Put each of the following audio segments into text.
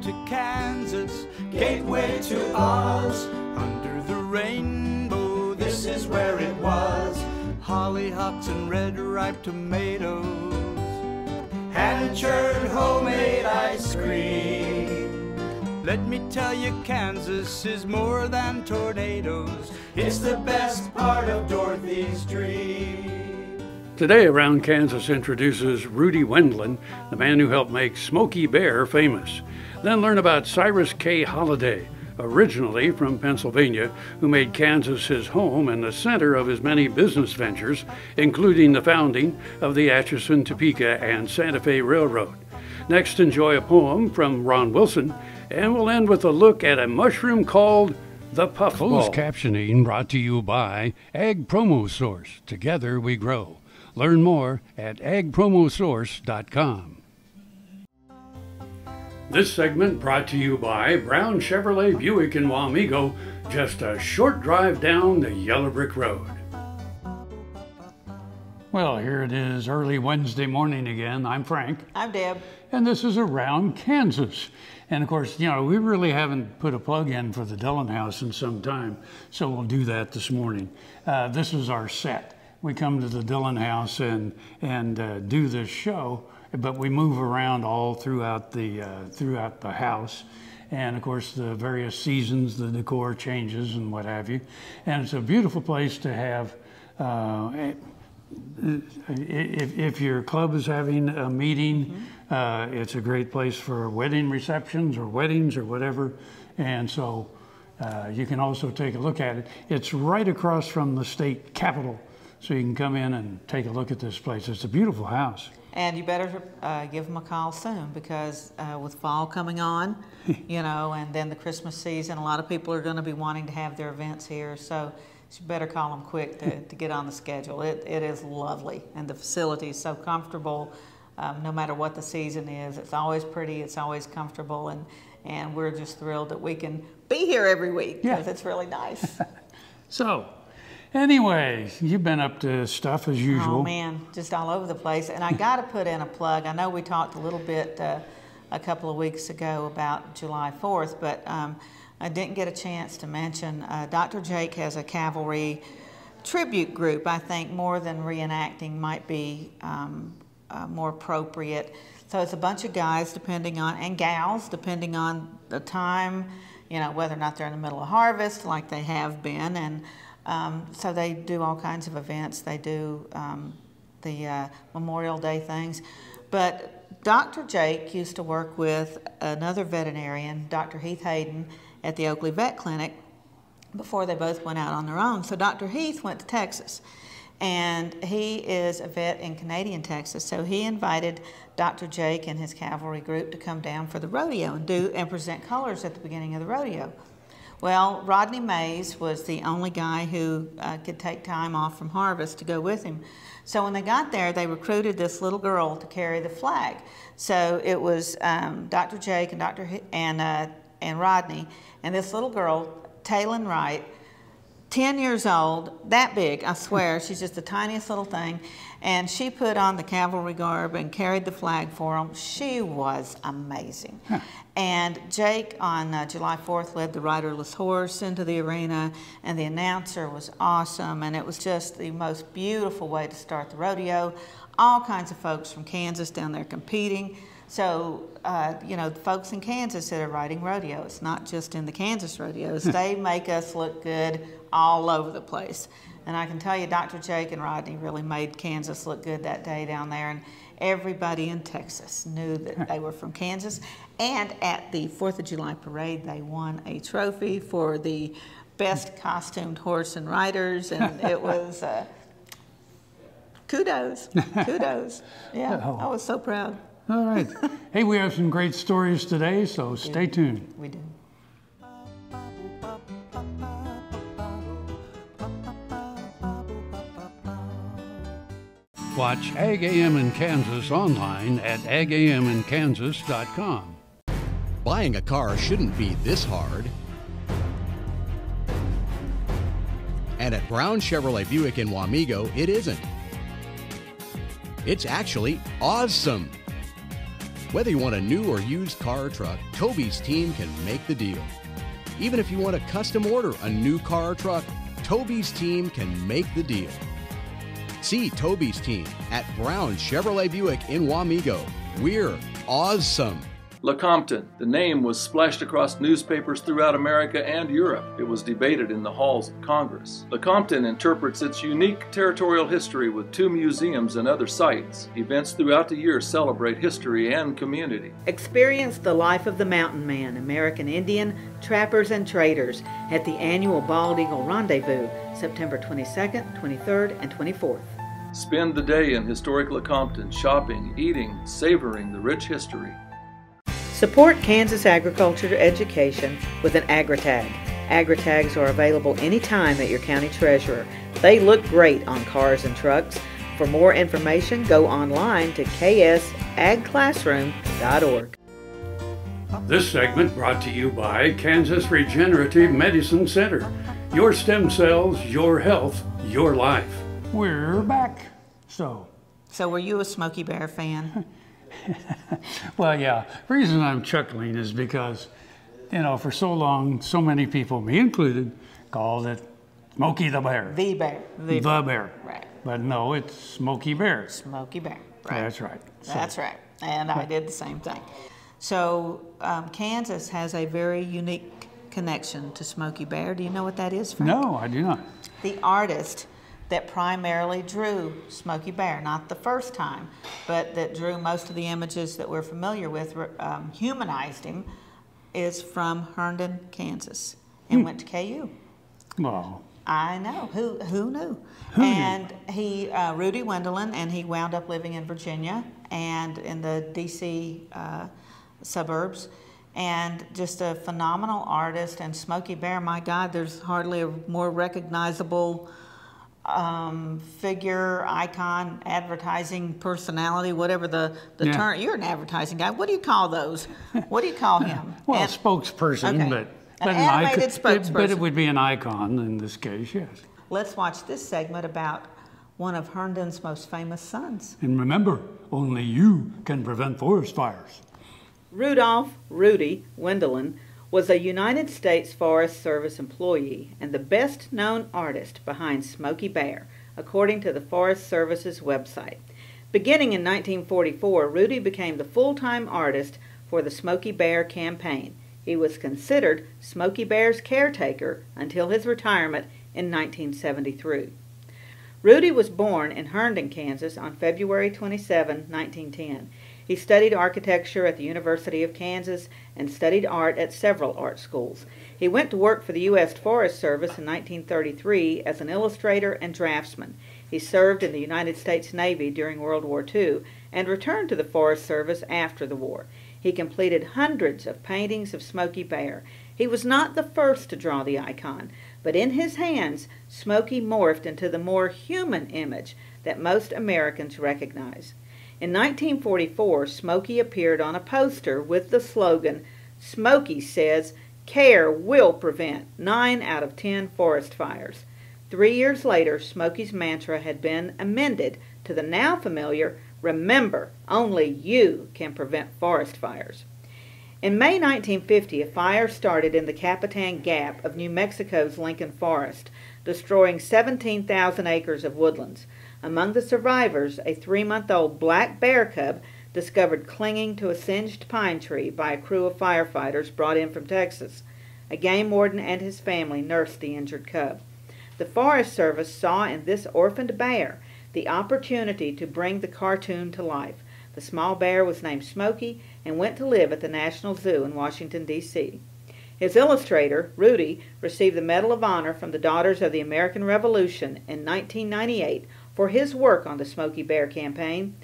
to Kansas, gateway to Oz. Under the rainbow, this is where it was. Hollyhocks and red ripe tomatoes, hand-churned homemade ice cream. Let me tell you, Kansas is more than tornadoes. It's the best part of Dorothy's dream. Today, Around Kansas introduces Rudy Wendelin, the man who helped make Smokey Bear famous. Then learn about Cyrus K Holiday, originally from Pennsylvania, who made Kansas his home and the center of his many business ventures, including the founding of the Atchison, Topeka, and Santa Fe Railroad. Next, enjoy a poem from Ron Wilson, and we'll end with a look at a mushroom called the Puffball. Closed captioning brought to you by Ag Promo Source. Together we grow. Learn more at agpromosource.com. This segment brought to you by Brown Chevrolet Buick in Wamego, just a short drive down the Yellow Brick Road. Well, here it is, early Wednesday morning again. I'm Frank. I'm Deb. And this is Around Kansas. And of course, you know, we really haven't put a plug in for the Delam House in some time, so we'll do that this morning. This is our set. We come to the Delam House and do this show, but we move around all throughout the house. And of course, the various seasons, the decor changes and what have you. And it's a beautiful place to have, if your club is having a meeting, it's a great place for wedding receptions or weddings or whatever. And so you can also take a look at it. It's right across from the state capitol. So you can come in and take a look at this place. It's a beautiful house. And you better give them a call soon, because with fall coming on, you know, and then the Christmas season, a lot of people are going to be wanting to have their events here. So you better call them quick to get on the schedule. It is lovely, and the facility is so comfortable. No matter what the season is, it's always pretty, it's always comfortable, and we're just thrilled that we can be here every week, because it's really nice. So, anyway, you've been up to stuff as usual. Oh man, just all over the place. And I got to put in a plug. I know we talked a little bit a couple of weeks ago about July 4th, but I didn't get a chance to mention Dr. Jake has a cavalry tribute group. I think more than reenacting might be more appropriate. So it's a bunch of guys and gals, depending on the time, you know, whether or not they're in the middle of harvest like they have been. And so they do all kinds of events. They do the Memorial Day things. But Dr. Jake used to work with another veterinarian, Dr. Heath Hayden, at the Oakley Vet Clinic before they both went out on their own. So Dr. Heath went to Texas, and he is a vet in Canadian Texas. So he invited Dr. Jake and his cavalry group to come down for the rodeo and present colors at the beginning of the rodeo. Well, Rodney Mays was the only guy who could take time off from harvest to go with him. So when they got there, they recruited this little girl to carry the flag. So it was Dr. Jake and Rodney, and this little girl, Taylin Wright, 10 years old, that big, I swear. She's just the tiniest little thing. And she put on the cavalry garb and carried the flag for them. She was amazing. And Jake on July 4th led the riderless horse into the arena, and the announcer was awesome, and it was just the most beautiful way to start the rodeo. All kinds of folks from Kansas down there competing. So, you know, the folks in Kansas that are riding rodeo, it's not just in the Kansas rodeos. They make us look good all over the place. And I can tell you, Dr. Jake and Rodney really made Kansas look good that day down there. And everybody in Texas knew that they were from Kansas. And at the 4th of July parade, they won a trophy for the best costumed horse and riders. And it was kudos, kudos. Yeah, I was so proud. All right. Hey, we have some great stories today, so stay tuned. We do. Watch Ag AM in Kansas online at agaminkansas.com. Buying a car shouldn't be this hard. And at Brown Chevrolet Buick in Wamego, it isn't. It's actually awesome. Whether you want a new or used car or truck, Toby's team can make the deal. Even if you want to custom order a new car or truck, Toby's team can make the deal. See Toby's team at Brown Chevrolet Buick in Wamego. We're awesome. Lecompton. The name was splashed across newspapers throughout America and Europe. It was debated in the halls of Congress. Lecompton interprets its unique territorial history with 2 museums and other sites. Events throughout the year celebrate history and community. Experience the life of the mountain man, American Indian, trappers, and traders at the annual Bald Eagle Rendezvous, September 22nd, 23rd, and 24th. Spend the day in historic Lecompton, shopping, eating, savoring the rich history. Support Kansas agriculture education with an AgriTag. AgriTags are available anytime at your county treasurer. They look great on cars and trucks. For more information, go online to ksagclassroom.org. This segment brought to you by Kansas Regenerative Medicine Center. Your stem cells, your health, your life. We're back. So were you a Smokey Bear fan? well, yeah, the reason I'm chuckling is because, for so long, so many people, me included, called it Smokey the Bear. The Bear. The Bear. Right. But no, it's Smokey Bear. Smokey Bear. Right. That's right. That's right. And I did the same thing. So Kansas has a very unique connection to Smokey Bear. Do you know what that is, Frank? No, I do not. The artist that primarily drew Smokey Bear, not the first time, but that drew most of the images that we're familiar with, humanized him, is from Herndon, Kansas, and went to KU. Well, I know. Who knew? He, Rudy Wendelin, and he wound up living in Virginia and in the D.C. Suburbs, and just a phenomenal artist. And Smokey Bear, my God, there's hardly a more recognizable figure, icon, advertising personality, whatever the term. You're an advertising guy. What do you call those? What do you call him? Well, spokesperson, okay. but an animated spokesperson. But it would be an icon in this case, yes. Let's watch this segment about one of Herndon's most famous sons. And remember, only you can prevent forest fires. Rudy Wendelin was a United States Forest Service employee and the best-known artist behind Smokey Bear, according to the Forest Service's website. Beginning in 1944, Rudy became the full-time artist for the Smokey Bear campaign. He was considered Smokey Bear's caretaker until his retirement in 1973. Rudy was born in Herndon, Kansas on February 27, 1910. He studied architecture at the University of Kansas and studied art at several art schools. He went to work for the U.S. Forest Service in 1933 as an illustrator and draftsman. He served in the United States Navy during World War II and returned to the Forest Service after the war. He completed hundreds of paintings of Smokey Bear. He was not the first to draw the icon, but in his hands, Smokey morphed into the more human image that most Americans recognize. In 1944, Smokey appeared on a poster with the slogan, "Smokey says care will prevent 9 out of 10 forest fires." 3 years later, Smokey's mantra had been amended to the now familiar, "Remember, only you can prevent forest fires." In May 1950, a fire started in the Capitan Gap of New Mexico's Lincoln Forest, destroying 17,000 acres of woodlands. Among the survivors, a 3-month-old black bear cub discovered clinging to a singed pine tree by a crew of firefighters brought in from Texas. A game warden and his family nursed the injured cub. The Forest Service saw in this orphaned bear the opportunity to bring the cartoon to life. The small bear was named Smokey and went to live at the National Zoo in Washington, D.C. His illustrator, Rudy, received the Medal of Honor from the Daughters of the American Revolution in 1998 for his work on the Smokey Bear campaign.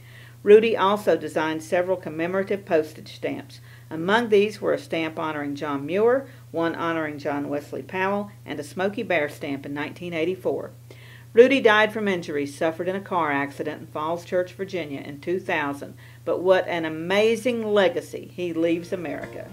Rudy also designed several commemorative postage stamps. Among these were a stamp honoring John Muir, one honoring John Wesley Powell, and a Smokey Bear stamp in 1984. Rudy died from injuries suffered in a car accident in Falls Church, Virginia in 2000. But what an amazing legacy he leaves America.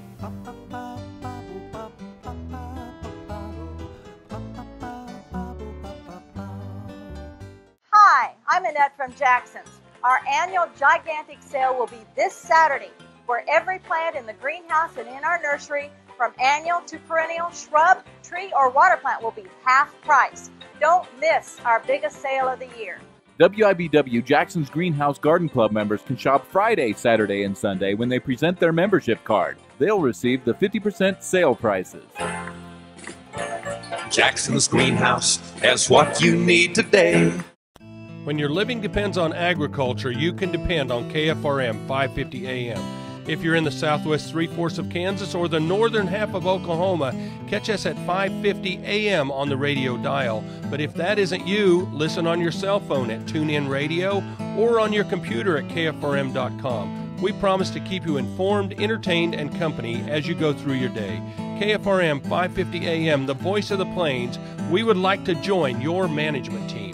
Hi, I'm Annette from Jackson's. Our annual gigantic sale will be this Saturday. where every plant in the greenhouse and in our nursery, from annual to perennial, shrub, tree, or water plant, will be half price. Don't miss our biggest sale of the year. WIBW Jackson's Greenhouse Garden Club members can shop Friday, Saturday, and Sunday when they present their membership card. They'll receive the 50% sale prices. Jackson's Greenhouse has what you need today. When your living depends on agriculture, you can depend on KFRM 550 AM. If you're in the southwest three-fourths of Kansas or the northern half of Oklahoma, catch us at 550 AM on the radio dial. But if that isn't you, listen on your cell phone at TuneIn Radio or on your computer at KFRM.com. We promise to keep you informed, entertained, and company as you go through your day. KFRM 550 AM, the voice of the plains. We would like to join your management team.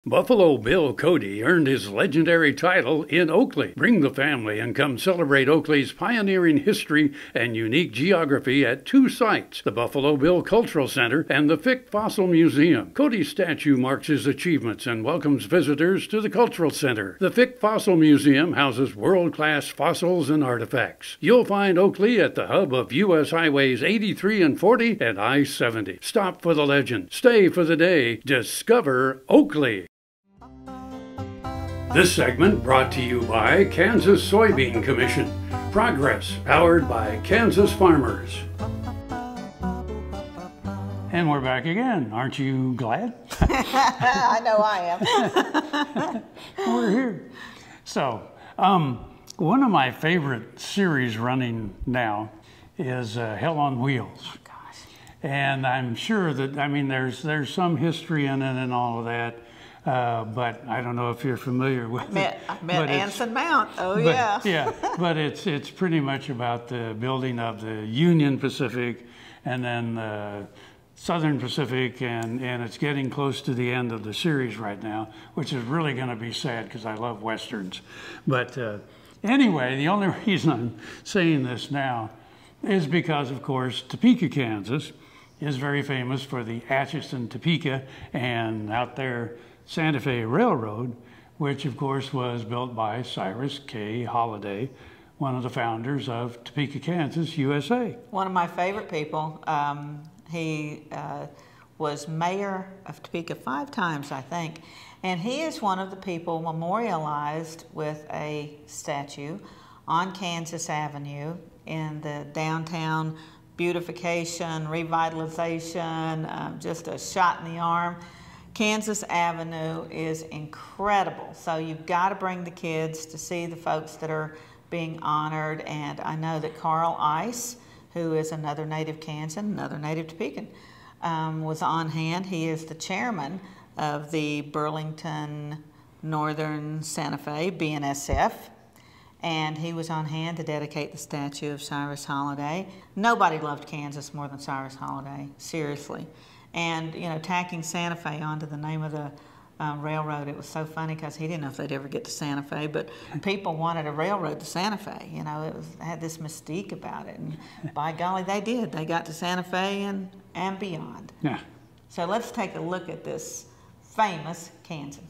Buffalo Bill Cody earned his legendary title in Oakley. Bring the family and come celebrate Oakley's pioneering history and unique geography at two sites, the Buffalo Bill Cultural Center and the Fick Fossil Museum. Cody's statue marks his achievements and welcomes visitors to the Cultural Center. The Fick Fossil Museum houses world-class fossils and artifacts. You'll find Oakley at the hub of U.S. Highways 83 and 40 and I-70. Stop for the legend. Stay for the day. Discover Oakley. This segment brought to you by Kansas Soybean Commission. Progress powered by Kansas farmers. And we're back again. Aren't you glad? I know I am. We're here. So, one of my favorite series running now is Hell on Wheels. Oh, gosh. And I'm sure that, I mean, there's some history in it and all of that. But I don't know if you're familiar with it. I met Anson Mount. Oh, but, yeah. Yeah, but it's pretty much about the building of the Union Pacific and then the Southern Pacific, and it's getting close to the end of the series right now, which is really going to be sad because I love Westerns. But anyway, the only reason I'm saying this now is because, of course, Topeka, Kansas is very famous for the Atchison, Topeka, and out there, Santa Fe Railroad, which of course was built by Cyrus K Holiday, one of the founders of Topeka, Kansas, USA. One of my favorite people. He was mayor of Topeka 5 times, I think, and he is one of the people memorialized with a statue on Kansas Avenue in the downtown beautification, revitalization, just a shot in the arm. Kansas Avenue is incredible. So you've got to bring the kids to see the folks that are being honored. And I know that Carl Ice, who is another native Kansan, another native Topekan, was on hand. He is the chairman of the Burlington Northern Santa Fe, BNSF. And he was on hand to dedicate the statue of Cyrus Holiday. Nobody loved Kansas more than Cyrus Holiday, seriously. And, you know, tacking Santa Fe onto the name of the railroad, it was so funny because he didn't know if they'd ever get to Santa Fe, but people wanted a railroad to Santa Fe. You know, it had this mystique about it. And by golly, they did. They got to Santa Fe and beyond. Yeah. So let's take a look at this famous Kansan.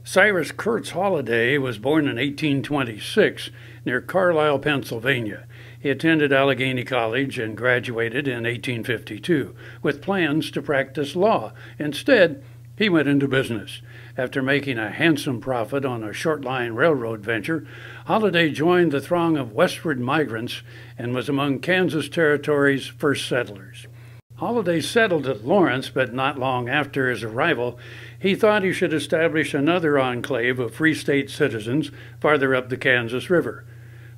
Cyrus Kurtz Holiday was born in 1826 near Carlisle, Pennsylvania. He attended Allegheny College and graduated in 1852 with plans to practice law. Instead, he went into business. After making a handsome profit on a short-line railroad venture, Holiday joined the throng of westward migrants and was among Kansas Territory's first settlers. Holiday settled at Lawrence, but not long after his arrival, he thought he should establish another enclave of Free State citizens farther up the Kansas River.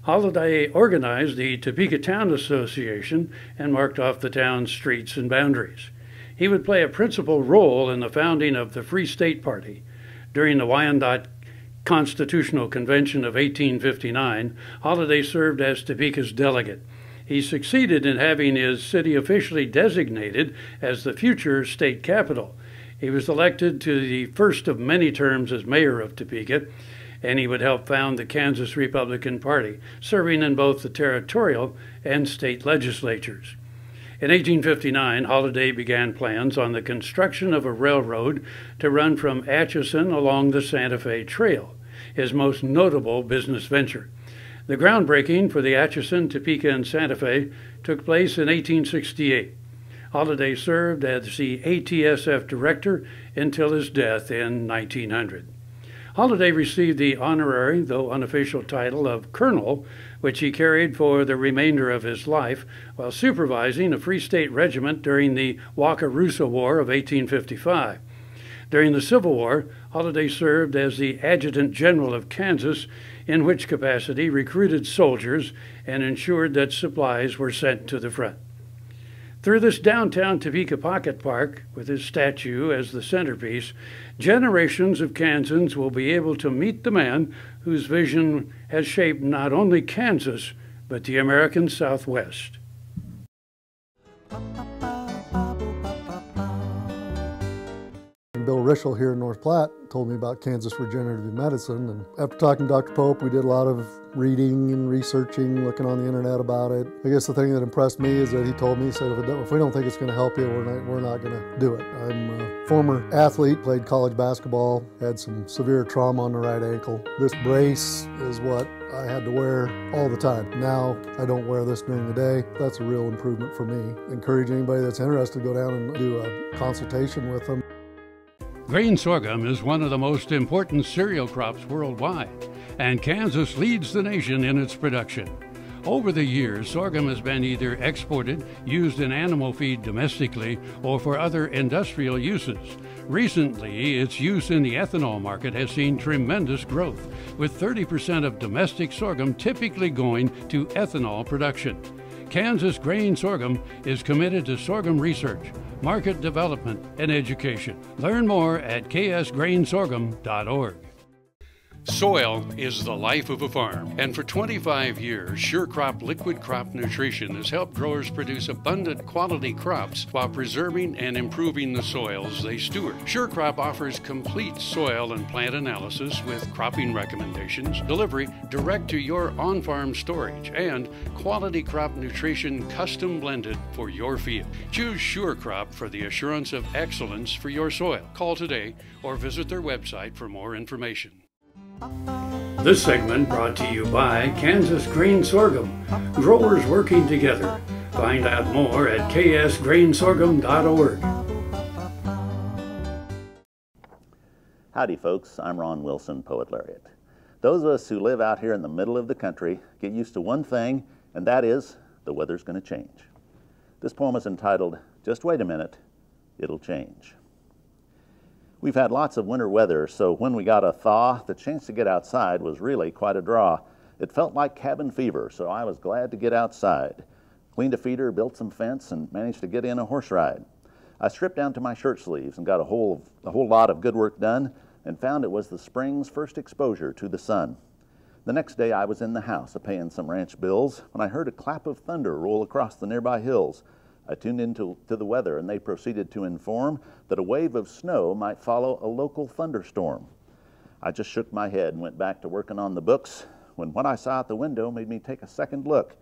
Holiday organized the Topeka Town Association and marked off the town's streets and boundaries. He would play a principal role in the founding of the Free State Party. During the Wyandotte Constitutional Convention of 1859, Holiday served as Topeka's delegate. He succeeded in having his city officially designated as the future state capital. He was elected to the first of many terms as mayor of Topeka, and he would help found the Kansas Republican Party, serving in both the territorial and state legislatures. In 1859, Holiday began plans on the construction of a railroad to run from Atchison along the Santa Fe Trail, his most notable business venture. The groundbreaking for the Atchison, Topeka, and Santa Fe took place in 1868. Holiday served as the ATSF director until his death in 1900. Holiday received the honorary, though unofficial, title of colonel, which he carried for the remainder of his life while supervising a Free State regiment during the Wakarusa War of 1855. During the Civil War, Holiday served as the Adjutant General of Kansas, in which capacity recruited soldiers and ensured that supplies were sent to the front. Through this downtown Topeka pocket park, with his statue as the centerpiece, generations of Kansans will be able to meet the man whose vision has shaped not only Kansas, but the American Southwest. Bill Rischel here in North Platte told me about Kansas regenerative medicine, and after talking to Dr. Pope, we did a lot of reading and researching, looking on the internet about it. I guess the thing that impressed me is that he told me, he said, if we don't think it's going to help you, we're not going to do it. I'm a former athlete, played college basketball, had some severe trauma on the right ankle. This brace is what I had to wear all the time. Now I don't wear this during the day. That's a real improvement for me. Encourage anybody that's interested to go down and do a consultation with them. Grain sorghum is one of the most important cereal crops worldwide, and Kansas leads the nation in its production. Over the years, sorghum has been either exported, used in animal feed domestically, or for other industrial uses. Recently, its use in the ethanol market has seen tremendous growth, with 30% of domestic sorghum typically going to ethanol production. Kansas Grain Sorghum is committed to sorghum research, market development, and education. Learn more at ksgrainsorghum.org. Soil is the life of a farm, and for 25 years, SureCrop Liquid Crop Nutrition has helped growers produce abundant quality crops while preserving and improving the soils they steward. SureCrop offers complete soil and plant analysis with cropping recommendations, delivery direct to your on-farm storage, and quality crop nutrition custom blended for your field. Choose SureCrop for the assurance of excellence for your soil. Call today or visit their website for more information. This segment brought to you by Kansas Grain Sorghum, growers working together. Find out more at ksgrainsorghum.org. Howdy folks, I'm Ron Wilson, Poet Laureate. Those of us who live out here in the middle of the country get used to one thing, and that is the weather's going to change. This poem is entitled, Just Wait a Minute, It'll Change. We've had lots of winter weather, so when we got a thaw, the chance to get outside was really quite a draw. It felt like cabin fever, so I was glad to get outside. Cleaned a feeder, built some fence, and managed to get in a horse ride. I stripped down to my shirt sleeves and got a whole lot of good work done, and found it was the spring's first exposure to the sun. The next day I was in the house a-paying some ranch bills when I heard a clap of thunder roll across the nearby hills. I tuned into the weather, and they proceeded to inform that a wave of snow might follow a local thunderstorm. I just shook my head and went back to working on the books when what I saw out the window made me take a second look.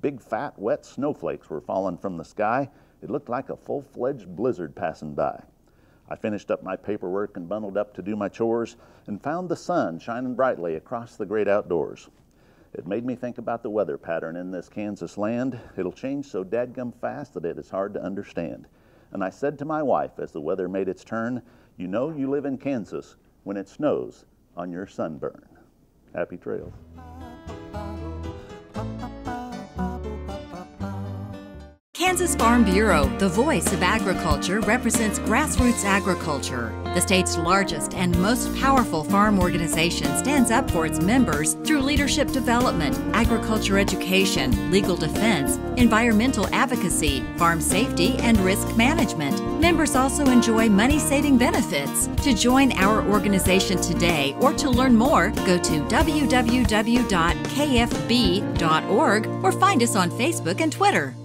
Big, fat, wet snowflakes were falling from the sky. It looked like a full-fledged blizzard passing by. I finished up my paperwork and bundled up to do my chores and found the sun shining brightly across the great outdoors. It made me think about the weather pattern in this Kansas land. It'll change so dadgum fast that it is hard to understand. And I said to my wife as the weather made its turn, you know you live in Kansas when it snows on your sunburn. Happy trails. Kansas Farm Bureau, the voice of agriculture, represents grassroots agriculture. The state's largest and most powerful farm organization stands up for its members through leadership development, agriculture education, legal defense, environmental advocacy, farm safety, and risk management. Members also enjoy money-saving benefits. To join our organization today or to learn more, go to www.kfb.org or find us on Facebook and Twitter.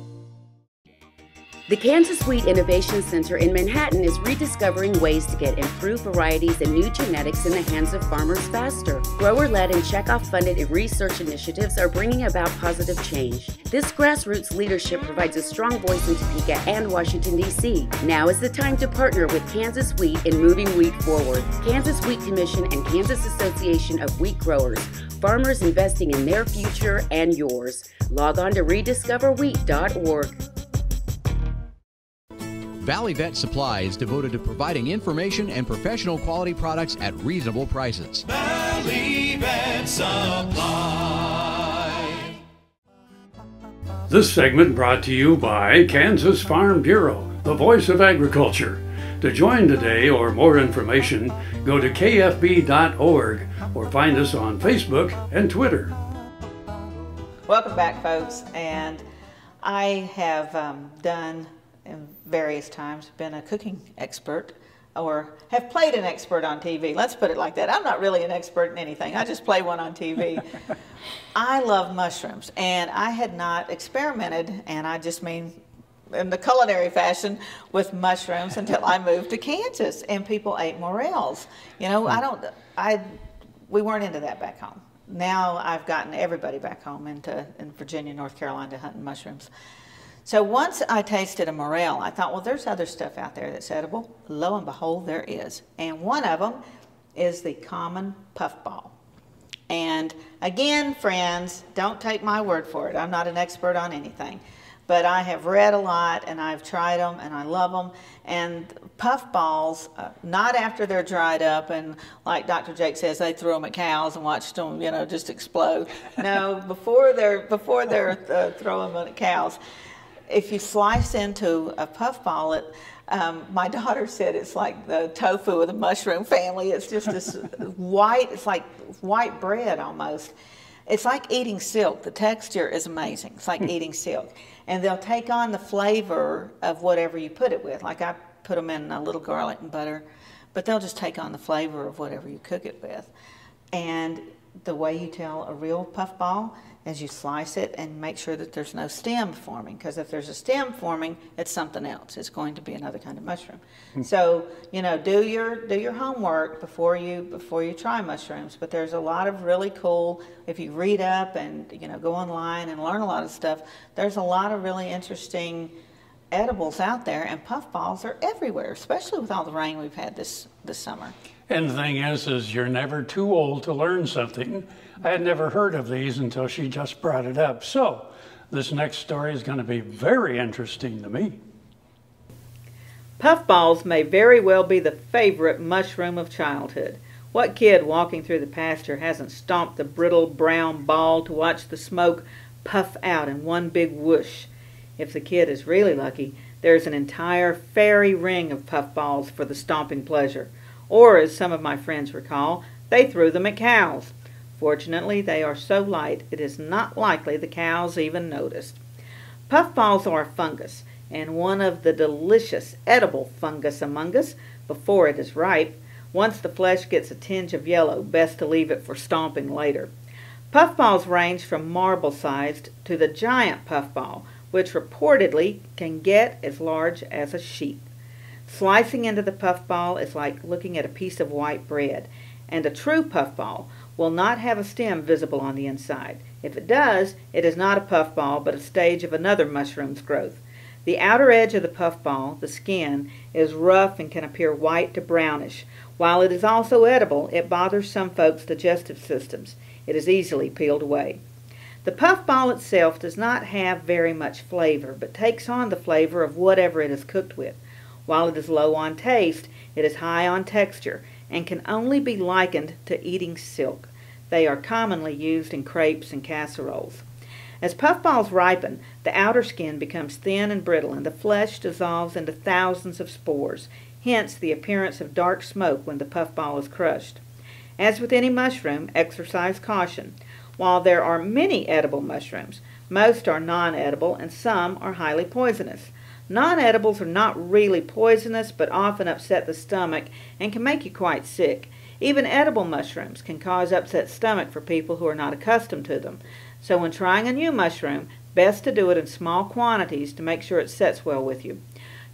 The Kansas Wheat Innovation Center in Manhattan is rediscovering ways to get improved varieties and new genetics in the hands of farmers faster. Grower-led and checkoff-funded research initiatives are bringing about positive change. This grassroots leadership provides a strong voice in Topeka and Washington, D.C. Now is the time to partner with Kansas Wheat in moving wheat forward. Kansas Wheat Commission and Kansas Association of Wheat Growers. Farmers investing in their future and yours. Log on to rediscoverwheat.org. Valley Vet Supply is devoted to providing information and professional quality products at reasonable prices. Valley Vet Supply. This segment brought to you by Kansas Farm Bureau, the voice of agriculture. To join today or more information, go to kfb.org or find us on Facebook and Twitter. Welcome back, folks. And I have done in various times been a cooking expert or have played an expert on TV. Let's put it like that. I'm not really an expert in anything. I just play one on TV. I love mushrooms, and I had not experimented, and I just mean in the culinary fashion, with mushrooms until I moved to Kansas and people ate morels. You know, we weren't into that back home. Now I've gotten everybody back home in Virginia, North Carolina, hunting mushrooms. So once I tasted a morel, I thought, well, there's other stuff out there that's edible. Lo and behold, there is. And one of them is the common puffball. And again, friends, don't take my word for it. I'm not an expert on anything. But I have read a lot, and I've tried them, and I love them. And puffballs, not after they're dried up, and like Dr. Jake says, they threw them at cows and watched them, you know, just explode. No, before they're throwing them at cows. If you slice into a puffball, my daughter said it's like the tofu of the mushroom family. It's just this white, it's like white bread almost. It's like eating silk. The texture is amazing. It's like eating silk. And they'll take on the flavor of whatever you put it with. Like I put them in a little garlic and butter, but they'll just take on the flavor of whatever you cook it with. And the way you tell a real puffball is you slice it and make sure that there's no stem forming, because if there's a stem forming, it's something else. It's going to be another kind of mushroom. So, you know, do your homework before you try mushrooms. But there's a lot of really cool, if you read up and, you know, go online and learn a lot of stuff, there's a lot of really interesting edibles out there, and puffballs are everywhere, especially with all the rain we've had this summer. And the thing is you're never too old to learn something. I had never heard of these until she just brought it up. So this next story is going to be very interesting to me. Puffballs may very well be the favorite mushroom of childhood. What kid walking through the pasture hasn't stomped the brittle brown ball to watch the smoke puff out in one big whoosh? If the kid is really lucky, there's an entire fairy ring of puffballs for the stomping pleasure. Or, as some of my friends recall, they threw them at cows. Fortunately, they are so light it is not likely the cows even noticed. Puffballs are a fungus, and one of the delicious edible fungus among us before it is ripe. Once the flesh gets a tinge of yellow, best to leave it for stomping later. Puffballs range from marble-sized to the giant puffball, which reportedly can get as large as a sheep. Slicing into the puffball is like looking at a piece of white bread, and a true puffball will not have a stem visible on the inside. If it does, it is not a puffball, but a stage of another mushroom's growth. The outer edge of the puffball, the skin, is rough and can appear white to brownish. While it is also edible, it bothers some folks' digestive systems. It is easily peeled away. The puffball itself does not have very much flavor, but takes on the flavor of whatever it is cooked with. While it is low on taste, it is high on texture and can only be likened to eating silk. They are commonly used in crepes and casseroles. As puffballs ripen, the outer skin becomes thin and brittle, and the flesh dissolves into thousands of spores, hence the appearance of dark smoke when the puffball is crushed. As with any mushroom, exercise caution. While there are many edible mushrooms, most are non-edible and some are highly poisonous. Non-edibles are not really poisonous, but often upset the stomach and can make you quite sick. Even edible mushrooms can cause upset stomach for people who are not accustomed to them. So when trying a new mushroom, Best to do it in small quantities to make sure it sets well with you.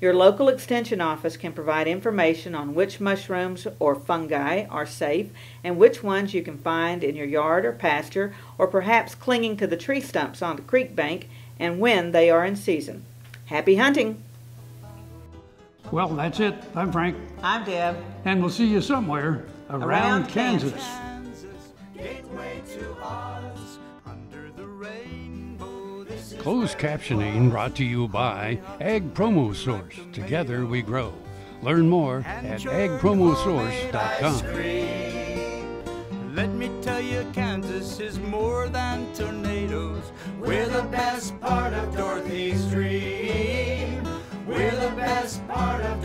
Your local extension office can provide information on which mushrooms or fungi are safe and which ones you can find in your yard or pasture or perhaps clinging to the tree stumps on the creek bank and when they are in season. Happy hunting! Well, that's it. I'm Frank. I'm Deb. And we'll see you somewhere around Kansas. Closed captioning brought to you by Ag Promo Source. Together we grow. Learn more at agpromosource.com. Let me tell you, Kansas is more than tornadoes. We're the best part of Dorothy's dream. We're the best part of